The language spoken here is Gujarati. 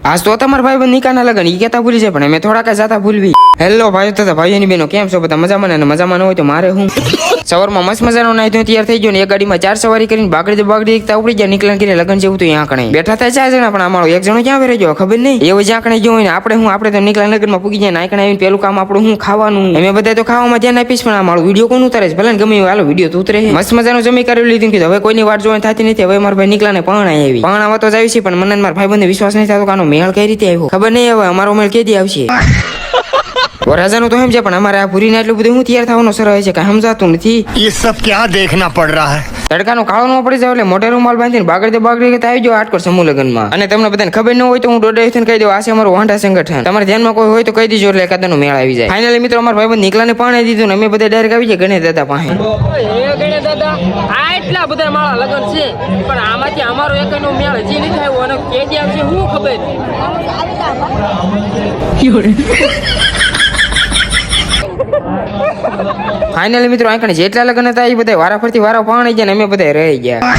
આજ તો તમારા ભાઈ બંધ નિકાના લગન ઈ કેતા ભૂલી જાય પણ અમે થોડાક જાતા ભૂલવી. હેલો ભાઈઓ તથા ભાઈઓની બહેનો, કેમ છો બધા? મજામાં ને? મજામાં ન હોય તો મારે હું સવારમાં મસ્ત મજાનો નાઈ ધોઈ તૈયાર થઈ ગયો ને એક ગાડીમાં 4 સવારી કરીને બાગડી એકતા ઉપડી ગયા. નીકળન કરીને લગન જેવું તો અહીંયા કણે બેઠા થાય 4 જણા, પણ અમારો એક જણો ક્યાં વેરે ગયો ખબર નહીં. એવું જ્યાં કણે ગયો હોય ને આપણે તો નીકળન લગનમાં પૂગી જાય. નાઈ કણે આવીને પેલું કામ આપણું હું ખાવાનું. અમે બધા તો ખાવામાં ધ્યાન આપીશ, પણ આ મારો વિડીયો કોણ ઉતારે છે? ભલે ને ગમે હાલો વિડીયો તો ઉતરે. મસ્ત મજાનો જમી કરી લીધું કે હવે કોઈની વાટ જોવાની થતી નથી. હવે મારા ભાઈ નીકળાને પહણા આવી પહણાવા તો જાય છે, પણ મને મારા ભાઈ બંને વિશ્વાસ નહીં થતો કે આનો મેળ કઈ રીતે આવ્યો ખબર નહીં. હવે અમારો મેળ કેદી આવશે? વરાજાનું તો સમજે, પણ અમારે આ ભૂરીને એટલું બધું હું તૈયાર થવાનો સર છે કે સમજાતું નથી. ये सब क्या देखना पड़ रहा है? તડકાનો કાળો ન પડી જાય એટલે મોઢે રૂમાલ બાંધીને બાગડી કે આવી જાવ આટકોર સમૂહ લગનમાં. અને તમને બધાને ખબર ન હોય તો હું દોડે થઈને કહી દઉં, આ છે અમારું વાંઢા સંગઠન. તમારે ધ્યાનમાં કોઈ હોય તો કહી દીજો, એટલે એકાદાનો મેળ આવી જાય. ફાઇનલી મિત્રો અમારા ભાઈબંધ નીકળાને પાણી દીધું ને અમે બધા ડાયરેક્ટ આવી ગયા ગણેશ દાદા પાસે. ગણેશ દાદા આ એટલા બધા મારા લગન છે, પણ આમાંથી અમારો એકનો મેળ હજી નથી આવ્યો અને કેદી આવશે શું ખબર. ફાઇનલી મિત્રો આ જેટલા લગન હતા એ બધા વારા ફરતી વારા પાણી ગયા ને અમે બધા રહી ગયા.